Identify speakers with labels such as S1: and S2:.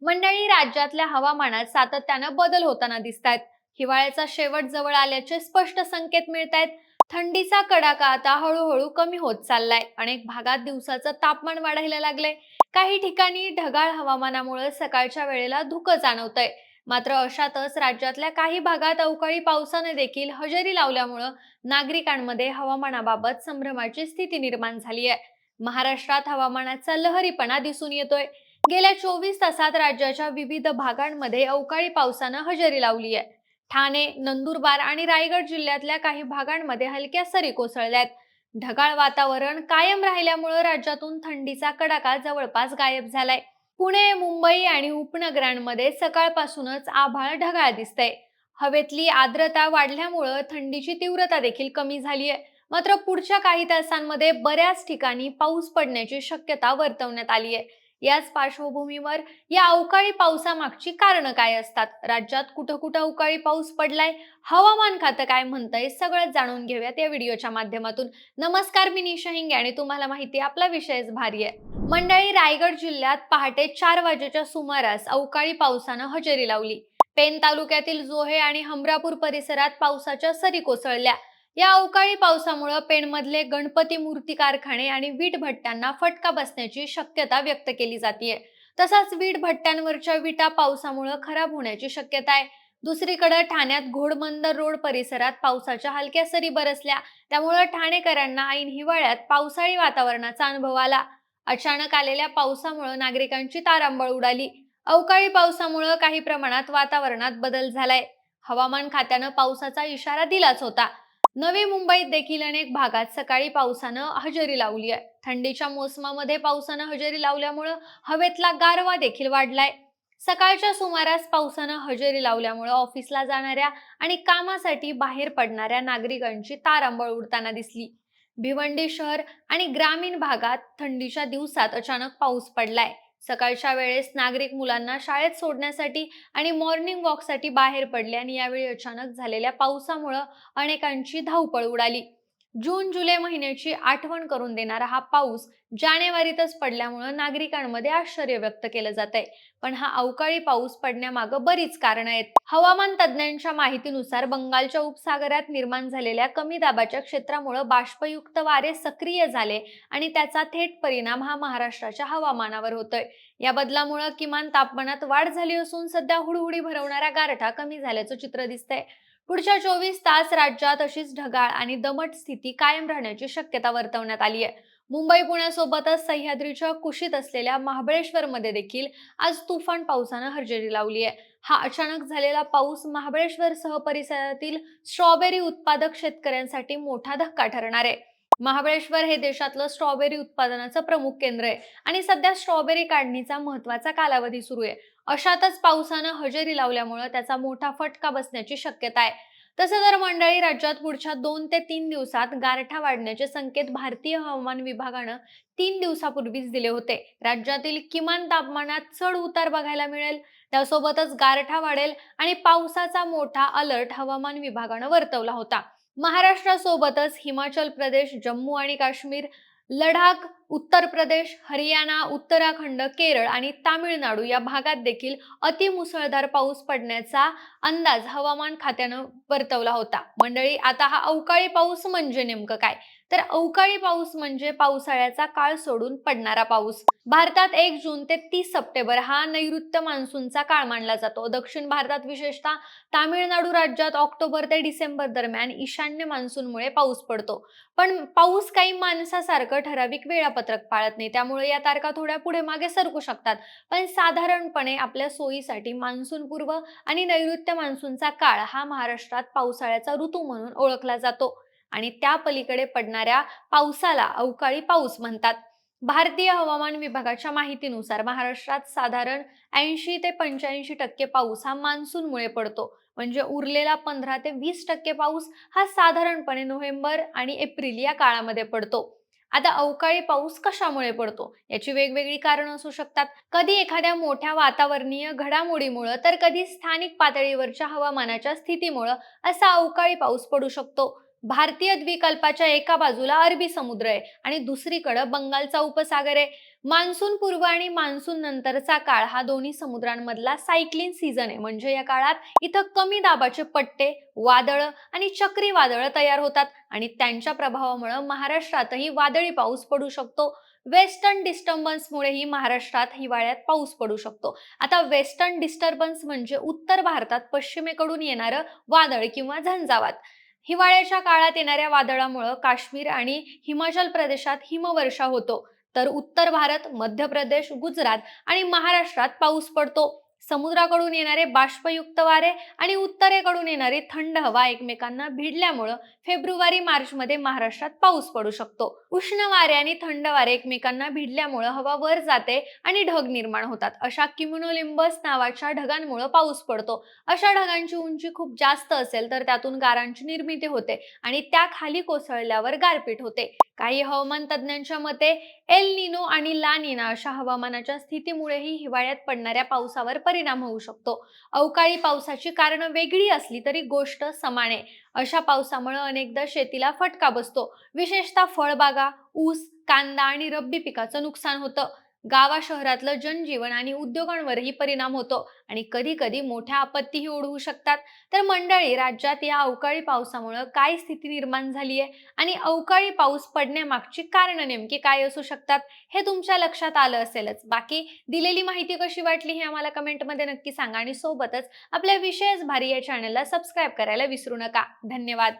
S1: मंडळी, राज्यातल्या हवामानात सातत्यानं बदल होताना दिसतायत. हिवाळ्याचा शेवट जवळ आल्याचे स्पष्ट संकेत मिळतायत. थंडीचा कडाका आता हळूहळू कमी होत चाललाय. अनेक भागात दिवसाचं तापमान वाढायला लागलंय. काही ठिकाणी ढगाळ हवामानामुळे सकाळच्या वेळेला धुकं जाणवतंय. मात्र अशातच राज्यातल्या काही भागात अवकाळी पावसाने देखील हजेरी लावल्यामुळे नागरिकांमध्ये हवामानाबाबत संभ्रमाची स्थिती निर्माण झाली आहे. महाराष्ट्रात हवामानाचा लहरीपणा दिसून येतोय. गेल्या 24 तासात राज्याच्या विविध भागांमध्ये अवकाळी पावसानं हजेरी लावली आहे. ठाणे, नंदुरबार आणि रायगड जिल्ह्यातल्या काही भागांमध्ये हलक्या सरी कोसळल्यात. ढगाळ वातावरण कायम राहिल्यामुळे राज्यातून थंडीचा कडाका जवळपास गायब झालाय. पुणे, मुंबई आणि उपनगरांमध्ये सकाळपासूनच आभाळ ढगाळ दिसतंय. हवेतली आर्द्रता वाढल्यामुळे थंडीची तीव्रता देखील कमी झाली आहे. मात्र पुढच्या काही तासांमध्ये बऱ्याच ठिकाणी पाऊस पडण्याची शक्यता वर्तवण्यात आली आहे. याच पार्श्वभूमीवर या अवकाळी पावसामागची कारणं काय असतात, राज्यात कुठं कुठं अवकाळी पाऊस पडलाय, हवामान खातं काय म्हणतंय, सगळं जाणून घेऊयात या व्हिडिओच्या माध्यमातून. नमस्कार, मी निशा हिंगे आणि तुम्हाला माहिती आहे आपला विषयच भारी आहे. मंडळी, रायगड जिल्ह्यात पहाटे 4 वाजेच्या सुमारास अवकाळी पावसानं हजेरी लावली. पेन तालुक्यातील जोहे आणि हमरापूर परिसरात पावसाच्या सरी कोसळल्या. या अवकाळी पावसामुळे पेणमधले गणपती मूर्ती कारखाने आणि वीट भट्ट्यांना फटका बसण्याची शक्यता व्यक्त केली जाते. तसाच वीट भट्ट्यांवरच्या विटा पावसामुळे खराब होण्याची शक्यता आहे. दुसरीकडे ठाण्यात घोडबंदर रोड परिसरात पावसाच्या हलक्या सरी बरसल्या. त्यामुळे ठाणेकरांना ऐन हिवाळ्यात पावसाळी वातावरणाचा अनुभव आला. अचानक आलेल्या पावसामुळे नागरिकांची तारांबळ उडाली. अवकाळी पावसामुळे काही प्रमाणात वातावरणात बदल झालाय. हवामान खात्यानं पावसाचा इशारा दिलाच होता. नवी मुंबईत देखील अनेक भागात सकाळी पावसानं हजेरी लावली आहे. थंडीच्या मोसमामध्ये पावसानं हजेरी लावल्यामुळे हवेतला गारवा देखील वाढलाय. सकाळच्या सुमारास पावसानं हजेरी लावल्यामुळे ऑफिसला जाणाऱ्या आणि कामासाठी बाहेर पडणाऱ्या नागरिकांची तारांबळ उडताना दिसली. भिवंडी शहर आणि ग्रामीण भागात थंडीच्या दिवसात अचानक पाऊस पडलाय. सकाळच्या वेळेस नागरिक मुलांना शाळेत सोडण्यासाठी आणि मॉर्निंग वॉकसाठी बाहेर पडले आणि यावेळी अचानक झालेल्या पावसामुळे अनेकांची धावपळ उडाली. जून जुलै महिन्याची आठवण करून देणारा हा पाऊस जानेवारीतच पडल्यामुळे नागरिकांमध्ये आश्चर्य व्यक्त केलं जातंय. पण हा अवकाळी पाऊस पडण्यामागं बरीच कारणं आहेत. हवामान तज्ज्ञांच्या माहितीनुसार बंगालच्या उपसागरात निर्माण झालेल्या कमी दाबाच्या क्षेत्रामुळे बाष्पयुक्त वारे सक्रिय झाले आणि त्याचा थेट परिणाम हा महाराष्ट्राच्या हवामानावर होतोय. या बदलामुळे किमान तापमानात वाढ झाली असून सध्या हुडहुडी भरवणाऱ्या गारठा कमी झाल्याचं चित्र दिसतंय. पुढच्या 24 तास राज्यात अशीच ढगाळ आणि दमट स्थिती कायम राहण्याची शक्यता वर्तवण्यात आली आहे. मुंबई पुण्यासोबतच सह्याद्रीच्या कुशीत असलेल्या महाबळेश्वरमध्ये देखील आज तुफान पावसानं हजेरी लावली आहे. हा अचानक झालेला पाऊस महाबळेश्वरसह परिसरातील स्ट्रॉबेरी उत्पादक शेतकऱ्यांसाठी मोठा धक्का ठरणार आहे. महाबळेश्वर हे देशातलं स्ट्रॉबेरी उत्पादनाचं प्रमुख केंद्र आहे आणि सध्या स्ट्रॉबेरी काढणीचा महत्त्वाचा कालावधी सुरू आहे. अशातच पावसानं हजेरी लावल्यामुळे त्याचा मोठा फटका बसण्याची शक्यता आहे. तसं तर मंडळी, राज्यात पुढच्या 2 ते 3 दिवसात गारठा वाढण्याचे संकेत भारतीय हवामान विभागानं 3 दिवसापूर्वीच दिले होते. राज्यातील किमान तापमानात चढ उतार बघायला मिळेल, त्यासोबतच गारठा वाढेल आणि पावसाचा मोठा अलर्ट हवामान विभागानं वर्तवला होता. महाराष्ट्रासोबतच हिमाचल प्रदेश, जम्मू आणि काश्मीर, लडाख, उत्तर प्रदेश, हरियाणा, उत्तराखंड, केरळ आणि तामिळनाडू या भागात देखील अतिमुसळधार पाऊस पडण्याचा अंदाज हवामान खात्यानं वर्तवला होता. मंडळी, आता हा अवकाळी पाऊस म्हणजे नेमकं काय? तर अवकाळी पाऊस म्हणजे पावसाळ्याचा काळ सोडून पडणारा पाऊस. भारतात 1 जून ते 30 सप्टेंबर हा नैऋत्य मान्सूनचा काळ मानला जातो. दक्षिण भारतात, विशेषतः तामिळनाडू राज्यात ऑक्टोबर ते डिसेंबर दरम्यान ईशान्य मान्सूनमुळे पाऊस पडतो. पण पाऊस काही माणसासारखं ठराविक वेळापत्रक पाळत नाही. त्यामुळे या तारखा थोड्या पुढे मागे सरकू शकतात. पण साधारणपणे आपल्या सोयीसाठी मान्सूनपूर्व आणि नैऋत्य मान्सूनचा काळ हा महाराष्ट्रात पावसाळ्याचा ऋतू म्हणून ओळखला जातो आणि त्या पलीकडे पडणाऱ्या पावसाला अवकाळी पाऊस म्हणतात. भारतीय हवामान विभागाच्या माहितीनुसार महाराष्ट्रात साधारण 80 ते 85% पाऊस हा मान्सूनमुळे पडतो. म्हणजे उरलेला 15 ते 20% पाऊस हा साधारणपणे नोव्हेंबर आणि एप्रिल या काळामध्ये पडतो. आता अवकाळी पाऊस कशामुळे पडतो याची वेगवेगळी कारणं असू शकतात. कधी एखाद्या मोठ्या वातावरणीय घडामोडीमुळे, तर कधी स्थानिक पातळीवरच्या हवामानाच्या स्थितीमुळे असा अवकाळी पाऊस पडू शकतो. भारतीय द्वीपकल्पाच्या एका बाजूला अरबी समुद्र आहे आणि दुसरीकडे बंगालचा उपसागर आहे. मान्सून पूर्व आणि मान्सून नंतरचा काळ हा दोन्ही समुद्रांमधला सायक्लिन सीझन आहे. म्हणजे या काळात इथं कमी दाबाचे पट्टे, वादळं आणि चक्रीवादळं तयार होतात आणि त्यांच्या प्रभावामुळे महाराष्ट्रातही वादळी पाऊस पडू शकतो. वेस्टर्न डिस्टर्बन्समुळेही महाराष्ट्रात हिवाळ्यात पाऊस पडू शकतो. आता वेस्टर्न डिस्टर्बन्स म्हणजे उत्तर भारतात पश्चिमेकडून येणारं वादळ किंवा झंझावात. हिवाळ्याच्या काळात येणाऱ्या वादळामुळे काश्मीर आणि हिमाचल प्रदेशात हिमवर्षाव होतो. तर उत्तर भारत, मध्य प्रदेश, गुजरात आणि महाराष्ट्रात पाऊस पडतो. समुद्राकडून येणारे बाष्पयुक्त वारे आणि उत्तरेकडून येणारी थंड हवा एकमेकांना भिडल्यामुळं फेब्रुवारी-मार्चमध्ये महाराष्ट्रात पाऊस पडू शकतो. उष्ण वारे आणि थंड वारे एकमेकांना भिडल्यामुळं हवा वर जाते आणि ढग निर्माण होतात. अशा क्युम्युलोनिंबस नावाच्या ढगांमुळे पाऊस पडतो. अशा ढगांची उंची खूप जास्त असेल तर त्यातून गारांची निर्मिती होते आणि त्या खाली कोसळल्यावर गारपीट होते. काही हवामान तज्ज्ञांच्या मते एल निनो आणि ला निना अशा हवामानाच्या स्थितीमुळेही हिवाळ्यात पडणाऱ्या पावसावर परिणाम होऊ शकतो. अवकाळी पावसाची कारणं वेगळी असली तरी गोष्ट समान आहे. अशा पावसामुळे अनेकदा शेतीला फटका बसतो. विशेषतः फळबागा, ऊस, कांदा आणि रब्बी पिकाचं नुकसान होतं. गावा-शहरातलं जनजीवन आणि उद्योगांवरही परिणाम होतो आणि कधी-कधी मोठ्या आपत्तीही ओढवू शकतात. तर मंडळी, राज्यात या अवकाळी पावसामुळे काय स्थिती निर्माण झाली आहे आणि अवकाळी पाऊस पडण्यामागची कारणं नेमकी काय असू शकतात, हे तुमच्या लक्षात आलं असेलच. बाकी दिलेली माहिती कशी वाटली हे आम्हाला कमेंटमध्ये नक्की सांगा आणि सोबतच आपल्या विशेष भारी या चॅनलला सबस्क्राईब करायला विसरू नका. धन्यवाद.